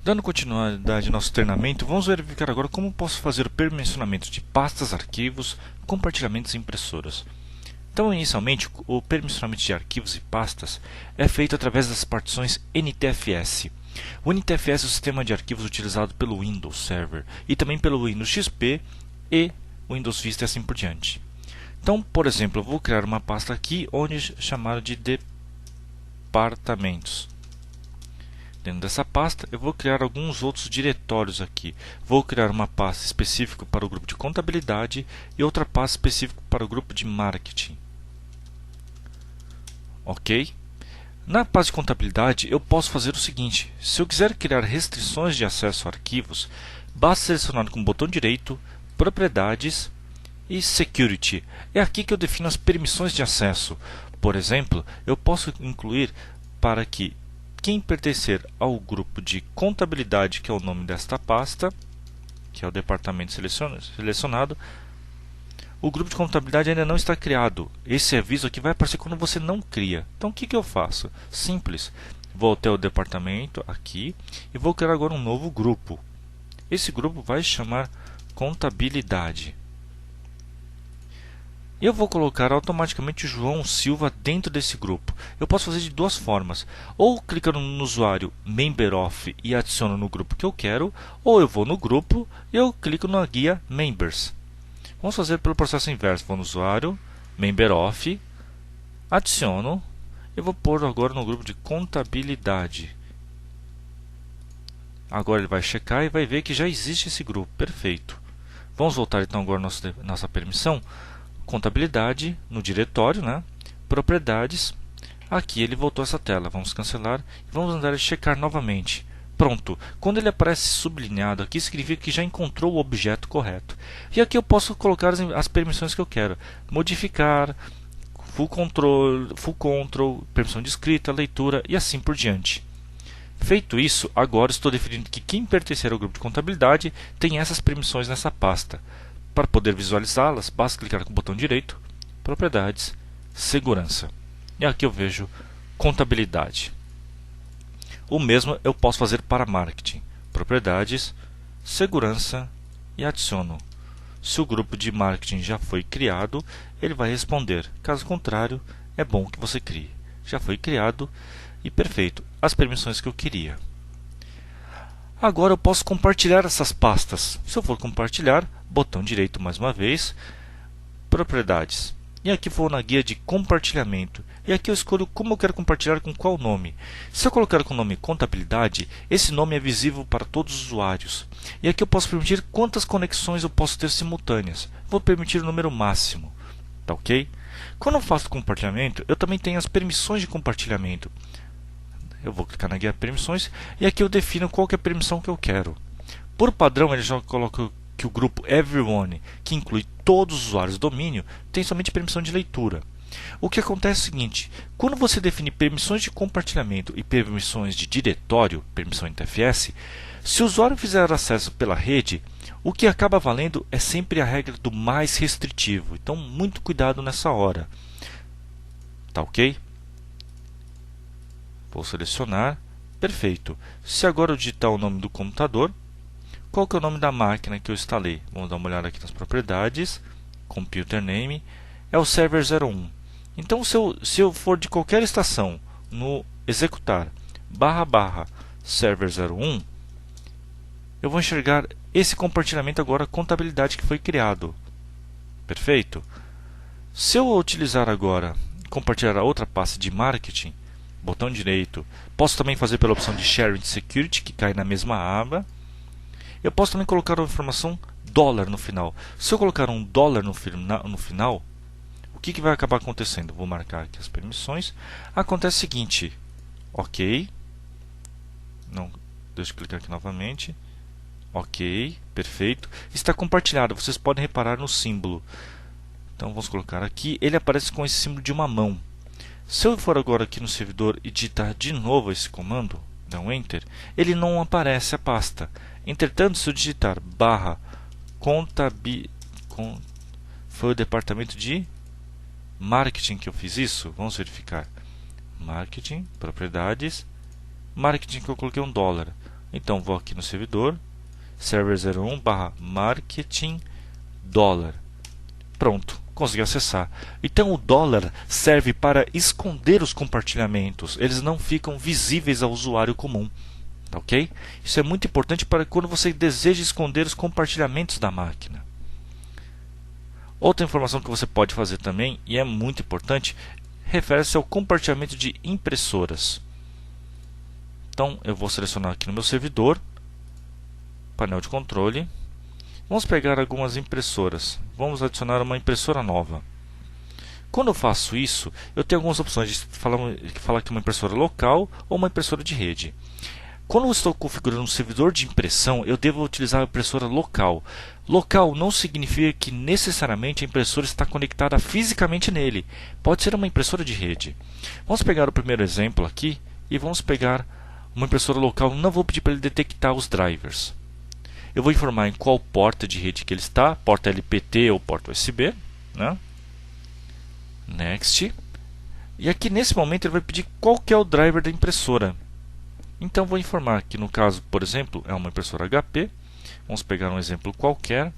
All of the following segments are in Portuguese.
Dando continuidade ao nosso treinamento, vamos verificar agora como posso fazer o permissionamento de pastas, arquivos, compartilhamentos e impressoras. Então, inicialmente, o permissionamento de arquivos e pastas é feito através das partições NTFS. O NTFS é o sistema de arquivos utilizado pelo Windows Server e também pelo Windows XP e Windows Vista e assim por diante. Então, por exemplo, eu vou criar uma pasta aqui onde chamar de departamentos. Dentro dessa pasta, eu vou criar alguns outros diretórios aqui. Vou criar uma pasta específica para o grupo de contabilidade e outra pasta específica para o grupo de marketing. Ok? Na pasta de contabilidade, eu posso fazer o seguinte. Se eu quiser criar restrições de acesso a arquivos, basta selecionar com o botão direito, Propriedades e Security. É aqui que eu defino as permissões de acesso. Por exemplo, eu posso incluir para que quem pertencer ao grupo de contabilidade, que é o nome desta pasta, que é o departamento selecionado, o grupo de contabilidade ainda não está criado. Esse aviso aqui vai aparecer quando você não cria. Então o que eu faço? Simples. Vou até o departamento aqui e vou criar agora um novo grupo. Esse grupo vai se chamar contabilidade. Eu vou colocar automaticamente o João Silva dentro desse grupo. Eu posso fazer de duas formas. Ou clicando no usuário MemberOf e adiciono no grupo que eu quero, ou eu vou no grupo e eu clico na guia Members. Vamos fazer pelo processo inverso. Vou no usuário, MemberOf, adiciono e vou pôr agora no grupo de contabilidade. Agora ele vai checar e vai ver que já existe esse grupo. Perfeito. Vamos voltar então agora à nossa permissão. Contabilidade, no diretório, Propriedades. Aqui ele voltou essa tela. Vamos cancelar e vamos andar a checar novamente. Pronto. Quando ele aparece sublinhado aqui, significa que já encontrou o objeto correto. E aqui eu posso colocar as permissões que eu quero. Modificar, full control, permissão de escrita, leitura e assim por diante. Feito isso, agora estou definindo que quem pertencer ao grupo de contabilidade tem essas permissões nessa pasta. Para poder visualizá-las, basta clicar com o botão direito, Propriedades, Segurança. E aqui eu vejo Contabilidade. O mesmo eu posso fazer para Marketing. Propriedades, Segurança e adiciono. Se o grupo de Marketing já foi criado, ele vai responder. Caso contrário, é bom que você crie. Já foi criado e perfeito. As permissões que eu queria. Agora eu posso compartilhar essas pastas. Se eu for compartilhar, botão direito mais uma vez, Propriedades. E aqui vou na guia de compartilhamento. E aqui eu escolho como eu quero compartilhar com qual nome. Se eu colocar com o nome Contabilidade, esse nome é visível para todos os usuários. E aqui eu posso permitir quantas conexões eu posso ter simultâneas. Vou permitir o número máximo. Tá ok? Quando eu faço compartilhamento, eu também tenho as permissões de compartilhamento. Eu vou clicar na guia Permissões e aqui eu defino qual que é a permissão que eu quero. Por padrão, ele já coloca que o grupo Everyone, que inclui todos os usuários do domínio, tem somente permissão de leitura. O que acontece é o seguinte, quando você define permissões de compartilhamento e permissões de diretório, permissão NTFS, se o usuário fizer acesso pela rede, o que acaba valendo é sempre a regra do mais restritivo. Então, muito cuidado nessa hora. Tá ok? Vou selecionar. Perfeito. Se agora eu digitar o nome do computador, qual que é o nome da máquina que eu instalei? Vamos dar uma olhada aqui nas propriedades. Computer Name. É o Server 01. Então, se eu for de qualquer estação no executar // Server 01, eu vou enxergar esse compartilhamento agora, contabilidade que foi criado. Perfeito? Se eu utilizar agora, compartilhar a outra pasta de marketing, botão direito, posso também fazer pela opção de Sharing Security, que cai na mesma aba. Eu posso também colocar uma informação dólar no final. Se eu colocar um dólar no final, o que vai acabar acontecendo? Vou marcar aqui as permissões. Acontece o seguinte, ok, não, deixa eu clicar aqui novamente, ok, perfeito, está compartilhado, vocês podem reparar no símbolo. Então vamos colocar aqui, ele aparece com esse símbolo de uma mão. Se eu for agora aqui no servidor e digitar de novo esse comando, dar um Enter, ele não aparece a pasta. Entretanto, se eu digitar foi o departamento de marketing que eu fiz isso? Vamos verificar. Marketing, propriedades, marketing que eu coloquei $1. Então vou aqui no servidor, server 01/marketing $. Pronto, consegui acessar. Então o dólar serve para esconder os compartilhamentos, eles não ficam visíveis ao usuário comum. Tá, ok? Isso é muito importante para quando você deseja esconder os compartilhamentos da máquina. Outra informação que você pode fazer também, e é muito importante, refere-se ao compartilhamento de impressoras. Então eu vou selecionar aqui no meu servidor, painel de controle. Vamos pegar algumas impressoras. Vamos adicionar uma impressora nova. Quando eu faço isso, eu tenho algumas opções de falar que uma impressora local ou uma impressora de rede. Quando eu estou configurando um servidor de impressão, eu devo utilizar a impressora local. Local não significa que necessariamente a impressora está conectada fisicamente nele. Pode ser uma impressora de rede. Vamos pegar o primeiro exemplo aqui e vamos pegar uma impressora local. Não vou pedir para ele detectar os drivers. Eu vou informar em qual porta de rede que ele está, porta LPT ou porta USB, né? Next. E aqui nesse momento ele vai pedir qual que é o driver da impressora. Então vou informar que no caso, por exemplo, é uma impressora HP. Vamos pegar um exemplo qualquer.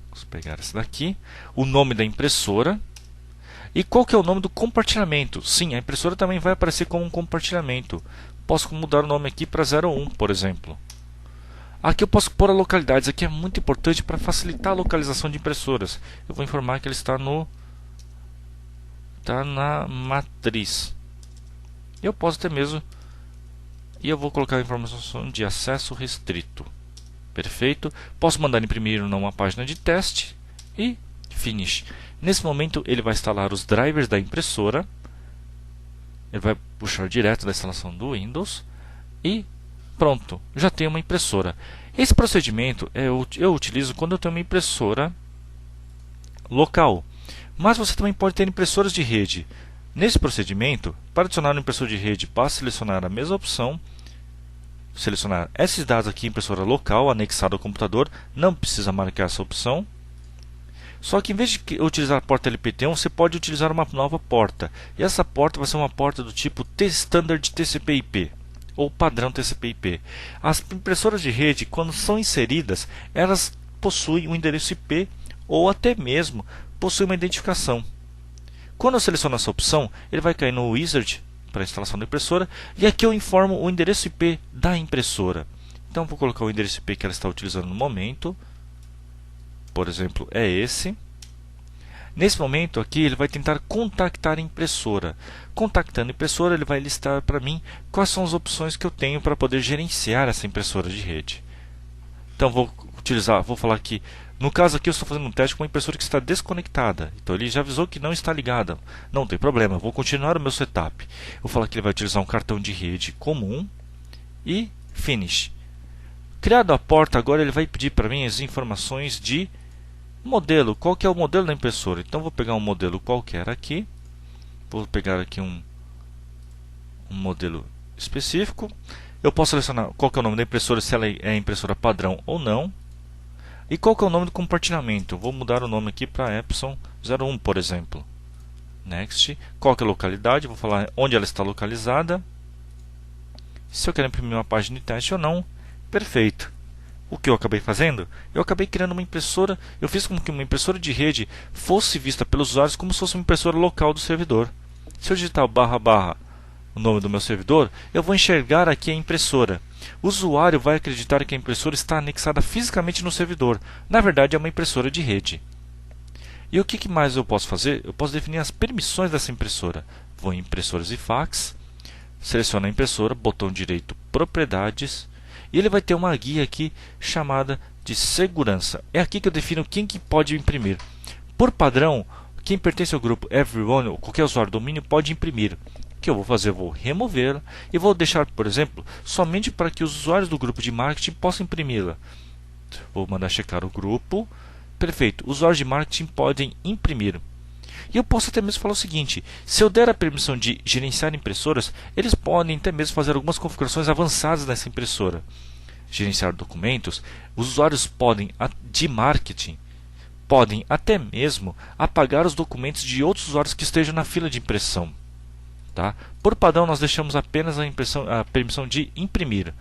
Vamos pegar esse daqui. O nome da impressora. E qual que é o nome do compartilhamento? Sim, a impressora também vai aparecer como um compartilhamento. Posso mudar o nome aqui para 01, por exemplo. Aqui eu posso pôr a localidade. Isso aqui é muito importante para facilitar a localização de impressoras. Eu vou informar que ele está na matriz. Eu posso até mesmo... E eu vou colocar a informação de acesso restrito. Perfeito. Posso mandar imprimir numa página de teste. E finish. Nesse momento ele vai instalar os drivers da impressora. Ele vai puxar direto da instalação do Windows. E pronto, já tenho uma impressora. Esse procedimento eu utilizo quando eu tenho uma impressora local. Mas você também pode ter impressoras de rede. Nesse procedimento, para adicionar uma impressora de rede, basta selecionar a mesma opção. Selecionar esses dados aqui, impressora local, anexada ao computador. Não precisa marcar essa opção. Só que em vez de utilizar a porta LPT1, você pode utilizar uma nova porta. E essa porta vai ser uma porta do tipo Standard TCP/IP ou padrão TCP/IP. As impressoras de rede, quando são inseridas, elas possuem um endereço IP ou até mesmo possuem uma identificação. Quando eu seleciono essa opção, ele vai cair no Wizard para a instalação da impressora e aqui eu informo o endereço IP da impressora. Então vou colocar o endereço IP que ela está utilizando no momento. Por exemplo, é esse. Nesse momento aqui ele vai tentar contactar a impressora. Contactando a impressora, ele vai listar para mim quais são as opções que eu tenho para poder gerenciar essa impressora de rede. Então vou falar que no caso aqui eu estou fazendo um teste com uma impressora que está desconectada. Então ele já avisou que não está ligada. Não tem problema, eu vou continuar o meu setup. Vou falar que ele vai utilizar um cartão de rede comum e finish. Criado a porta, agora ele vai pedir para mim as informações de modelo. Qual que é o modelo da impressora? Então vou pegar um modelo qualquer aqui. Vou pegar aqui um modelo específico. Eu posso selecionar qual que é o nome da impressora, se ela é impressora padrão ou não. E qual que é o nome do compartilhamento? Vou mudar o nome aqui para Epson 01, por exemplo. Next. Qual que é a localidade? Vou falar onde ela está localizada. Se eu quero imprimir uma página de teste ou não. Perfeito. O que eu acabei fazendo? Eu acabei criando uma impressora. Eu fiz com que uma impressora de rede fosse vista pelos usuários como se fosse uma impressora local do servidor. Se eu digitar o nome do meu servidor, eu vou enxergar aqui a impressora. O usuário vai acreditar que a impressora está anexada fisicamente no servidor. Na verdade, é uma impressora de rede. E o que mais eu posso fazer? Eu posso definir as permissões dessa impressora. Vou em impressoras e fax, seleciono a impressora, botão direito propriedades, e ele vai ter uma guia aqui chamada de segurança. É aqui que eu defino quem que pode imprimir. Por padrão, quem pertence ao grupo Everyone ou qualquer usuário do domínio pode imprimir. O que eu vou fazer? Eu vou removê-la e vou deixar, por exemplo, somente para que os usuários do grupo de marketing possam imprimi-la. Vou mandar checar o grupo. Perfeito. Usuários de marketing podem imprimir. E eu posso até mesmo falar o seguinte: se eu der a permissão de gerenciar impressoras, eles podem até mesmo fazer algumas configurações avançadas nessa impressora. Gerenciar documentos, os usuários de marketing podem até mesmo apagar os documentos de outros usuários que estejam na fila de impressão. Tá? Por padrão, nós deixamos apenas a permissão de imprimir.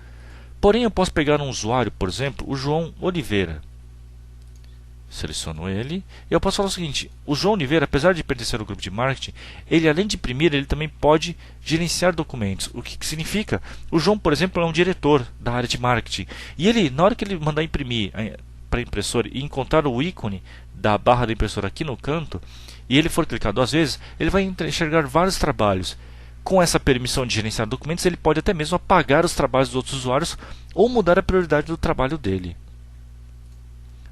Porém, eu posso pegar um usuário, por exemplo, o João Oliveira. Seleciono ele. E eu posso falar o seguinte: o João Oliveira, apesar de pertencer ao grupo de marketing, ele além de imprimir, ele também pode gerenciar documentos. O que significa? O João, por exemplo, é um diretor da área de marketing. E ele, na hora que ele mandar imprimir para a impressora e encontrar o ícone da barra da impressora aqui no canto, e ele for clicar 2 vezes, ele vai enxergar vários trabalhos. Com essa permissão de gerenciar documentos, ele pode até mesmo apagar os trabalhos dos outros usuários ou mudar a prioridade do trabalho dele.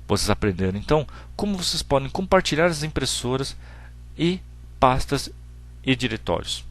Vocês aprenderam então como vocês podem compartilhar as impressoras e pastas e diretórios.